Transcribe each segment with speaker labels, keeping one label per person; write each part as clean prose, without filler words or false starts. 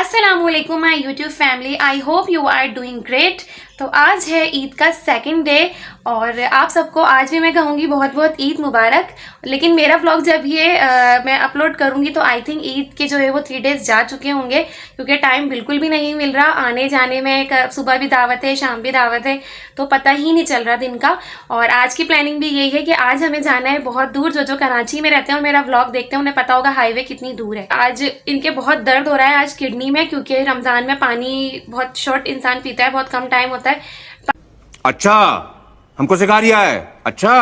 Speaker 1: अस्सलामुअलैकुम my YouTube family, I hope you are doing great. तो आज है ईद का सेकंड डे और आप सबको आज भी मैं कहूँगी बहुत बहुत ईद मुबारक। लेकिन मेरा व्लॉग जब ये मैं अपलोड करूँगी तो आई थिंक ईद के जो है वो 3 डेज़ जा चुके होंगे, क्योंकि टाइम बिल्कुल भी नहीं मिल रहा आने जाने में। सुबह भी दावत है, शाम भी दावत है, तो पता ही नहीं चल रहा दिन का। और आज की प्लानिंग भी यही है कि आज हमें जाना है बहुत दूर। जो कराची में रहते हैं और मेरा व्लॉग देखते हैं उन्हें पता होगा हाईवे कितनी दूर है। आज इनके बहुत दर्द हो रहा है आज किडनी में, क्योंकि रमज़ान में पानी बहुत शॉर्ट इंसान पीता है, बहुत कम टाइम होता है।
Speaker 2: अच्छा, हमको सिखा रिया है। अच्छा,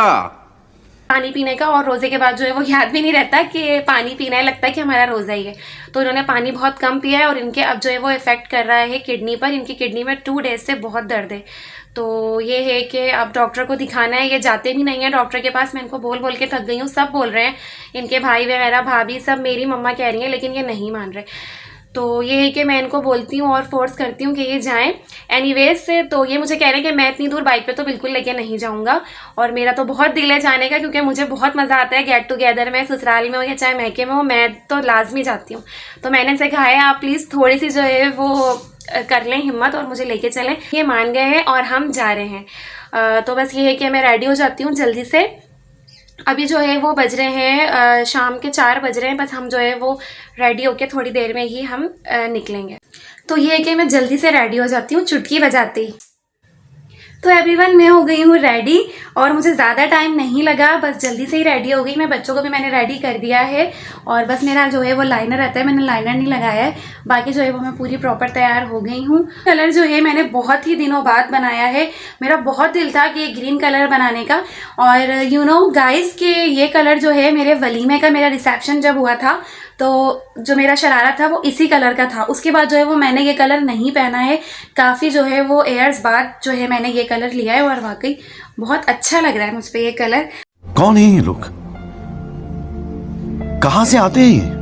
Speaker 1: पानी पीने का, और रोजे के बाद जो है वो याद भी नहीं रहता कि पानी पीना है, लगता है कि हमारा रोजा ही है। तो इन्होंने पानी बहुत कम पिया है और इनके अब जो है वो इफेक्ट कर रहा है किडनी पर। इनकी किडनी में 2 डेज से बहुत दर्द है। तो ये है कि अब डॉक्टर को दिखाना है। ये जाते भी नहीं है डॉक्टर के पास, मैं इनको बोल बोल के थक गई हूँ। सब बोल रहे हैं, इनके भाई वगैरह, भाभी, सब, मेरी मम्मा कह रही हैं, लेकिन ये नहीं मान रहे। तो ये है कि मैं इनको बोलती हूँ और फोर्स करती हूँ कि ये जाएं। एनीवेज से तो ये मुझे कह रहे हैं कि मैं इतनी दूर बाइक पे तो बिल्कुल लेके नहीं जाऊँगा, और मेरा तो बहुत दिल है जाने का, क्योंकि मुझे बहुत मज़ा आता है गेट टुगेदर में। ससुराल में हो या चाहे मैके में हो, मैं तो लाजमी जाती हूँ। तो मैंने इनसे कहा है आप प्लीज़ थोड़ी सी जो है वो कर लें हिम्मत और मुझे लेके चलें। ये मान गए हैं और हम जा रहे हैं। तो बस ये है कि मैं रेडी हो जाती हूँ जल्दी से। अभी जो है वो बज रहे हैं शाम के 4 बज रहे हैं। बस हम जो है वो रेडी होके थोड़ी देर में ही हम निकलेंगे। तो ये है कि मैं जल्दी से रेडी हो जाती हूँ चुटकी बजाते ही। तो एवरीवन, मैं हो गई हूँ रेडी और मुझे ज़्यादा टाइम नहीं लगा, बस जल्दी से ही रेडी हो गई मैं। बच्चों को भी मैंने रेडी कर दिया है और बस मेरा जो है वो लाइनर रहता है, मैंने लाइनर नहीं लगाया है। बाकी जो है वो मैं पूरी प्रॉपर तैयार हो गई हूँ। कलर जो है मैंने बहुत ही दिनों बाद बनाया है। मेरा बहुत दिल था कि ग्रीन कलर बनाने का, और यू नो गाइस कि ये कलर जो है मेरे वलीमे का, मेरा रिसेप्शन जब हुआ था तो जो मेरा शरारा था वो इसी कलर का था। उसके बाद जो है वो मैंने ये कलर नहीं पहना है। काफ़ी जो है वो ईयर्स बाद जो है मैंने ये कलर लिया है और वाकई बहुत अच्छा लग रहा है मुझ पे ये कलर।
Speaker 3: कौन है ये लोग, कहाँ से आते हैं ये?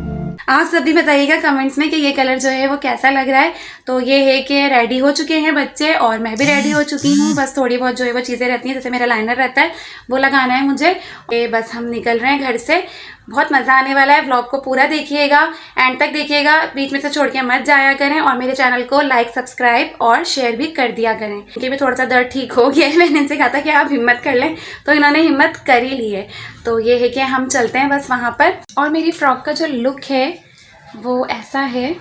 Speaker 1: आप सब भी बताइएगा कमेंट्स में कि ये कलर जो है वो कैसा लग रहा है। तो ये है कि रेडी हो चुके हैं बच्चे और मैं भी रेडी हो चुकी हूँ। बस थोड़ी बहुत जो है वो चीज़ें रहती हैं, जैसे मेरा लाइनर रहता है वो लगाना है मुझे। ये बस हम निकल रहे हैं घर से। बहुत मज़ा आने वाला है। व्लॉग को पूरा देखिएगा, एंड तक देखिएगा, बीच में से छोड़ के मत जाया करें। और मेरे चैनल को लाइक, सब्सक्राइब और शेयर भी कर दिया करें। क्योंकि भी थोड़ा सा दर्द ठीक हो गया है, मैंने इनसे कहा था कि आप हिम्मत कर लें, तो इन्होंने हिम्मत कर ही ली है। तो ये है कि हम चलते हैं बस वहाँ पर। और मेरी फ्रॉक का जो लुक है वो ऐसा है।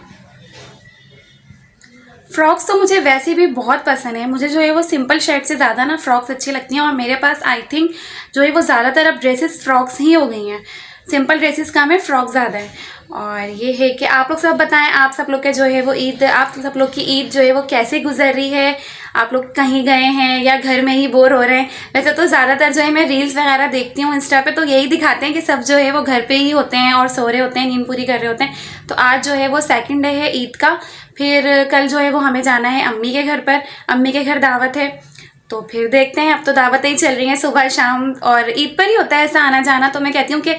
Speaker 1: फ्रॉक्स तो मुझे वैसे भी बहुत पसंद है। मुझे जो है वो सिंपल शर्ट से ज़्यादा ना फ्रॉक्स अच्छी लगती हैं, और मेरे पास आई थिंक जो है वो ज़्यादातर अब ड्रेसेस फ्रॉक्स ही हो गई हैं। सिंपल ड्रेसेस कम है, फ्रॉक ज़्यादा है। और ये है कि आप लोग सब बताएं, आप सब लोग के जो है वो ईद, आप सब लोग की ईद जो है वो कैसे गुजर रही है। आप लोग कहीं गए हैं या घर में ही बोर हो रहे हैं। वैसे तो ज़्यादातर जो है मैं रील्स वगैरह देखती हूँ इंस्टा पे, तो यही दिखाते हैं कि सब जो है वो घर पे ही होते हैं और सो रहे होते हैं, नींद पूरी कर रहे होते हैं। तो आज जो है वो सेकंड डे है ईद का। फिर कल जो है वो हमें जाना है अम्मी के घर पर, अम्मी के घर दावत है। तो फिर देखते हैं, अब तो दावतें ही चल रही हैं सुबह शाम, और ईद पर ही होता है ऐसा आना जाना। तो मैं कहती हूँ कि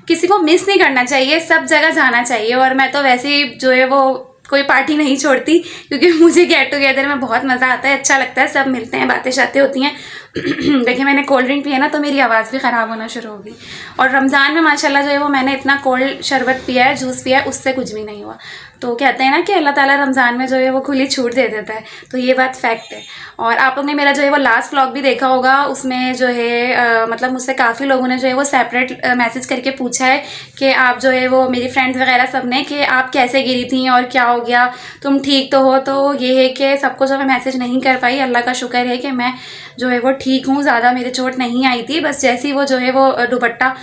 Speaker 1: किसी को मिस नहीं करना चाहिए, सब जगह जाना चाहिए। और मैं तो वैसे ही जो है वो कोई पार्टी नहीं छोड़ती, क्योंकि मुझे गेट टुगेदर में बहुत मज़ा आता है, अच्छा लगता है, सब मिलते हैं, बातें शातें होती हैं। देखिए मैंने कोल्ड ड्रिंक पिया ना तो मेरी आवाज़ भी ख़राब होना शुरू हो गई। और रमज़ान में माशाल्लाह जो है वो मैंने इतना कोल्ड शरबत पिया है, जूस पिया है, उससे कुछ भी नहीं हुआ। तो कहते हैं ना कि अल्लाह ताला रमज़ान में जो है वो खुली छूट दे देता है, तो ये बात फैक्ट है। और आप लोग ने मेरा जो है वो लास्ट व्लॉग भी देखा होगा, उसमें जो है मतलब मुझसे काफ़ी लोगों ने जो है वो सेपरेट मैसेज करके पूछा है कि आप जो है वो, मेरी फ्रेंड्स वगैरह सब ने, कि आप कैसे गिरी थी और क्या हो गया, तुम ठीक तो हो। तो ये है कि सबको जो मैं मैसेज नहीं कर पाई, अल्लाह का शुक्र है कि मैं जो है वो ठीक हूँ, ज़्यादा मेरे चोट नहीं आई थी। बस जैसी वो जो है वो दुपट्टा,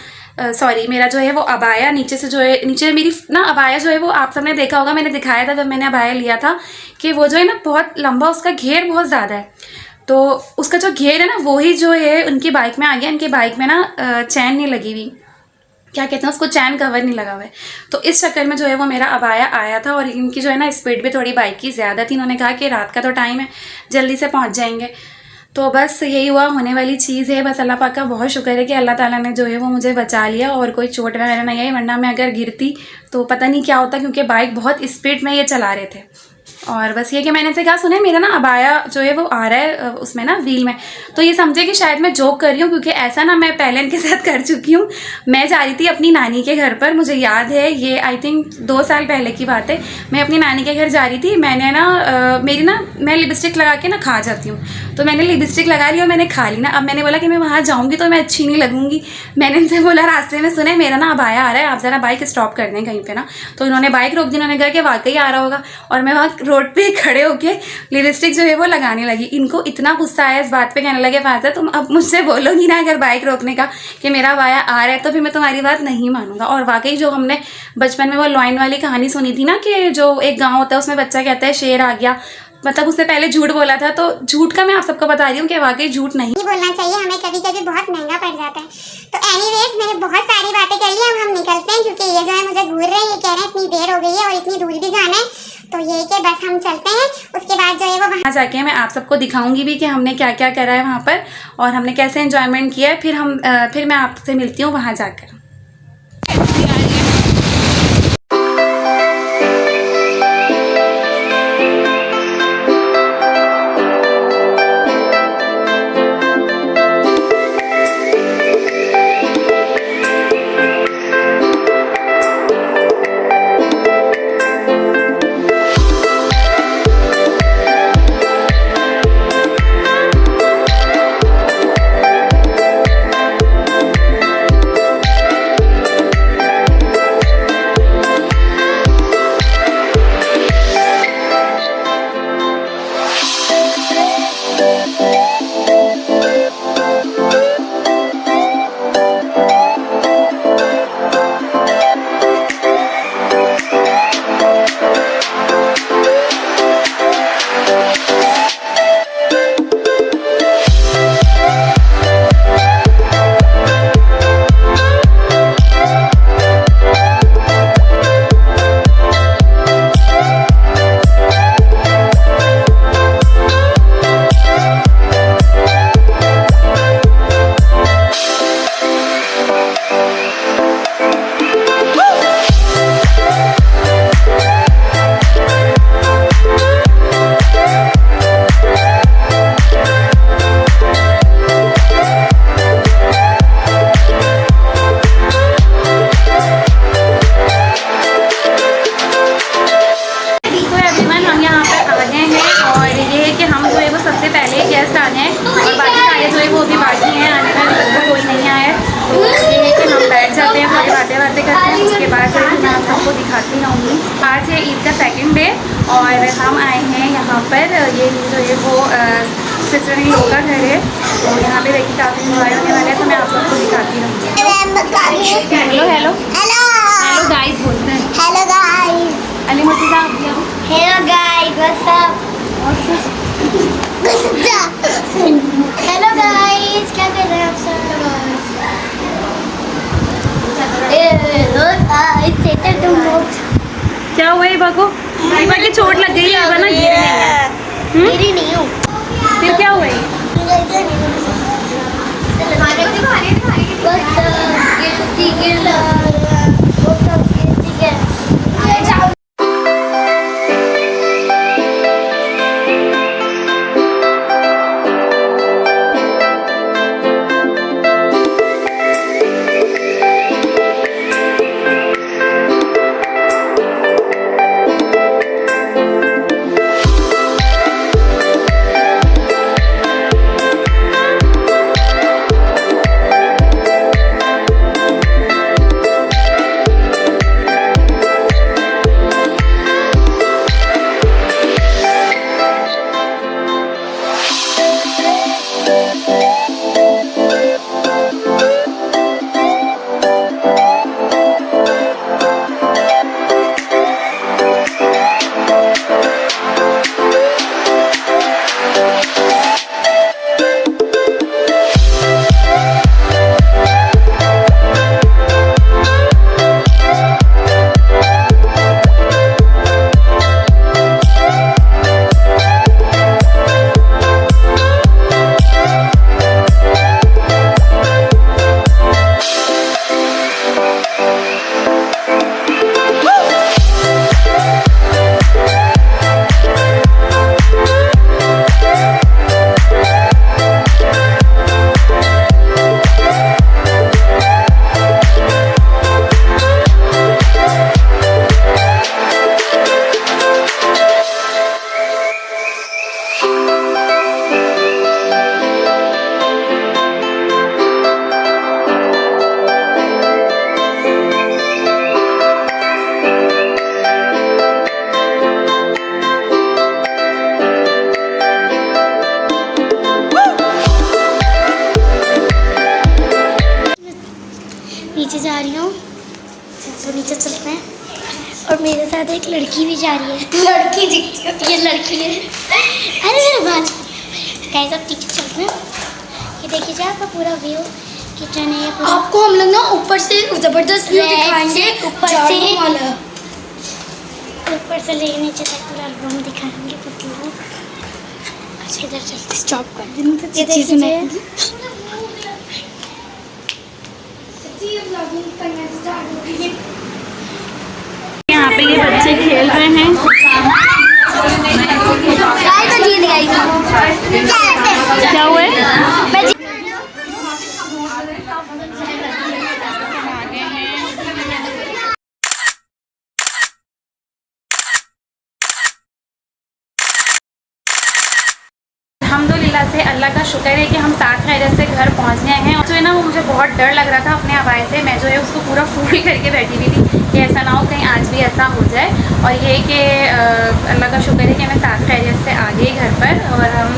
Speaker 1: सॉरी मेरा जो है वो अबाया नीचे से जो है, नीचे मेरी ना अबाया जो है वो आप सबने देखा होगा, मैंने दिखाया था जब मैंने अबाया लिया था, कि वो जो है ना बहुत लंबा, उसका घेर बहुत ज़्यादा है। तो उसका जो घेर है ना वो ही जो है उनकी बाइक में आ गया। इनकी बाइक में ना चैन नहीं लगी हुई, क्या कहते हैं उसको, चैन कवर नहीं लगा हुआ है। तो इस चक्कर में जो है वो मेरा अबाया आया था। और इनकी जो है ना स्पीड भी थोड़ी बाइक की ज़्यादा थी। इन्होंने कहा कि रात का तो टाइम है, जल्दी से पहुँच जाएंगे। तो बस यही हुआ, होने वाली चीज़ है। बस अल्लाह पाक का बहुत शुक्र है कि अल्लाह ताला ने जो है वो मुझे बचा लिया और कोई चोट वगैरह नहीं आई, वरना मैं अगर गिरती तो पता नहीं क्या होता, क्योंकि बाइक बहुत स्पीड में ये चला रहे थे। और बस ये कि मैंने इनसे कहा सुना है मेरा ना अबाया जो है वो आ रहा है उसमें ना व्हील में, तो ये समझे कि शायद मैं जोक कर रही हूँ, क्योंकि ऐसा ना मैं पहले इनके साथ कर चुकी हूँ। मैं जा रही थी अपनी नानी के घर पर, मुझे याद है ये आई थिंक 2 साल पहले की बात है। मैं अपनी नानी के घर जा रही थी, मैंने ना मैं लिपस्टिक लगा के ना खा जाती हूँ, तो मैंने लिपस्टिक लगा ली और मैंने खा ली ना। अब मैंने बोला कि मैं वहाँ जाऊँगी तो मैं अच्छी नहीं लगूंगी। मैंने इनसे बोला रास्ते में सुने मेरा ना अबाया आ रहा है, आप ज़रा बाइक स्टॉप कर दें कहीं पे ना। तो इन्होंने बाइक रोक दी, उन्होंने कहा कि वाकई आ रहा होगा, और मैं वहाँ रोड पे खड़े होके लिपस्टिक जो है वो लगाने लगी। इनको इतना गुस्सा आया इस बात पे, कहने लगे फादर तुम अब मुझसे बोलोगी ना अगर बाइक रोकने का कि मेरा अबाया आ रहा है तो फिर मैं तुम्हारी बात नहीं मानूंगा। और वाकई जो हमने बचपन में वो लॉइन वाली कहानी सुनी थी ना कि जो एक गाँव होता है उसमें बच्चा कहता है शेर आ गया, मतलब उससे पहले झूठ बोला था, तो झूठ का मैं आप सबको बता रही हूँ कि वाकई झूठ नहीं
Speaker 4: बोलना चाहिए, हमें कभी कभी बहुत महंगा पड़ जाता है। तो एनीवेज मैंने बहुत सारी बातें कर ली, अब हम निकलते हैं क्योंकि ये जो है मुझे घूर रहे हैं, ये कह रहे हैं इतनी देर हो गई है और इतनी दूर भी जाना है, तो ये कि बस हम चलते हैं। उसके बाद जो है वो
Speaker 1: वहाँ जाके मैं आप सबको दिखाऊंगी भी कि हमने क्या क्या करा है वहाँ पर और हमने कैसे एंजॉयमेंट किया है। फिर मैं आपसे मिलती हूँ वहाँ जाकर। दिखाती रहूँगी। आज है ईद का सेकंड डे और हम आए हैं यहाँ पर, ये जो है वो सिस्टर इन लोग का घर है, तो यहाँ पे देखिए काफ़ी इंजॉय होने वाला है, तो मैं आप सबको दिखाती रहूँगी। हेलो हेलो हेलो गाइस बोलते हैं।
Speaker 4: हेलो गाइस,
Speaker 1: अली मुर्तज़ा आप भी आओ।
Speaker 4: Hello guys, what's up? Hello guys, क्या कर रहे हैं आप सब?
Speaker 1: क्या हुआ है बाको? की चोट लग गई है ना,
Speaker 4: गिरी नहीं हूँ।
Speaker 1: फिर क्या हुआ है?
Speaker 5: मेरे साथ एक लड़की भी जा रही है। लड़की दिखती है, ये लड़की है। अरे मेरे बाल कैसा टिक चलते हैं। ये देखिए जाए आपका पूरा व्यू किचन है।
Speaker 6: आपको हम लोग ना ऊपर से जबरदस्त व्यू दिखाएंगे,
Speaker 5: ऊपर से लेके नीचे तक पूरा रूम दिखाएंगे। अच्छा इधर चलते
Speaker 6: स्टॉप कर देना तो
Speaker 5: ये
Speaker 6: चीज़
Speaker 5: देखिए
Speaker 1: यहाँ पे ये बच्चे खेल रहे हैं।
Speaker 5: तो जीत गई
Speaker 1: क्या हुआ है? अल्हम्दुलिल्लाह से अल्लाह का शुक्र है कि हम साथ खैरियत से घर पहुंच गए हैं। जो है ना वो मुझे बहुत डर लग रहा था अपने हवाले से। मैं जो है उसको पूरा फूल करके बैठी हुई थी कि ऐसा ना हो कहीं आज भी ऐसा हो जाए। और ये कि अल्लाह का शुक्र है कि मैं साथ खैरियत से आ गई घर पर। और हम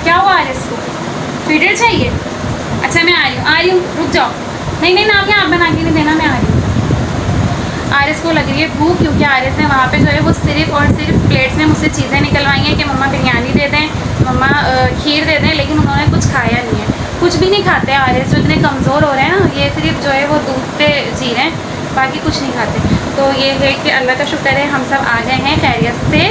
Speaker 1: क्या हुआ आज इसको फीडर चाहिए? अच्छा मैं आ रही हूँ रुक जाओ। नहीं ना आप बना के नहीं देना, मैं आ रही हूँ। आरिस को लग रही है भूख क्योंकि आरिस ने वहाँ पे जो है वो सिर्फ और सिर्फ प्लेट्स में मुझसे चीज़ें निकलवाई हैं कि मम्मा बिरयानी दे दें, मम्मा खीर दे दें, लेकिन उन्होंने कुछ खाया नहीं है। कुछ भी नहीं खाते आरिस, जो इतने कमज़ोर हो रहे हैं ना, ये सिर्फ जो है वो दूध पे जी रहे हैं, बाकी कुछ नहीं खाते। तो ये है कि अल्लाह का शुक्र है हम सब आ गए हैं खैरियत से।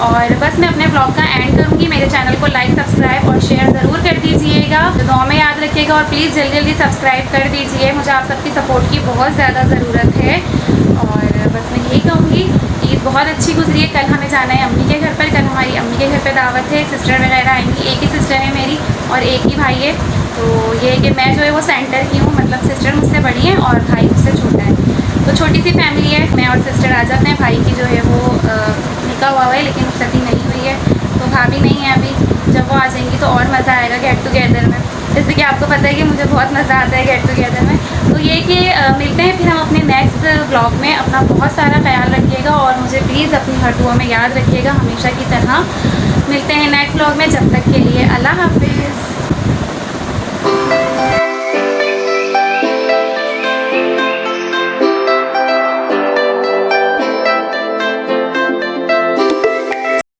Speaker 1: और बस मैं अपने ब्लॉग का एंड करूँगी। मेरे चैनल को लाइक सब्सक्राइब और शेयर ज़रूर कर दीजिएगा, दुआ में याद रखिएगा। और प्लीज़ जल्दी जल्दी सब्सक्राइब कर दीजिए, मुझे आप सबकी सपोर्ट की बहुत ज़्यादा ज़रूरत है। और बस मैं यही कहूँगी, ईद बहुत अच्छी गुजरी है। कल हमें जाना है अम्मी के घर पर, कल हमारी अम्मी के घर पर दावत है, सिस्टर वगैरह आएंगी। एक ही सिस्टर है मेरी और एक ही भाई है। तो ये है कि मैं जो है वो सेंटर की हूँ, मतलब सिस्टर मुझसे बड़ी है और भाई मुझसे छोटा है। तो छोटी सी फैमिली है, मैं और सिस्टर आ जाते हैं। भाई की जो है वो निकाह हुआ है लेकिन शादी नहीं हुई है, तो भाभी नहीं है अभी। जब वो आ जाएंगी तो और मज़ा आएगा गेट टुगेदर में। जैसे कि आपको पता है कि मुझे बहुत मज़ा आता है गेट टुगेदर में। तो ये कि मिलते हैं फिर हम अपने नेक्स्ट ब्लॉग में। अपना बहुत सारा ख्याल रखिएगा और मुझे प्लीज़ अपनी हर दुआ में याद रखिएगा हमेशा की तरह। मिलते हैं नेक्स्ट ब्लॉग में, जब तक के लिए अल्लाह हाफिज़।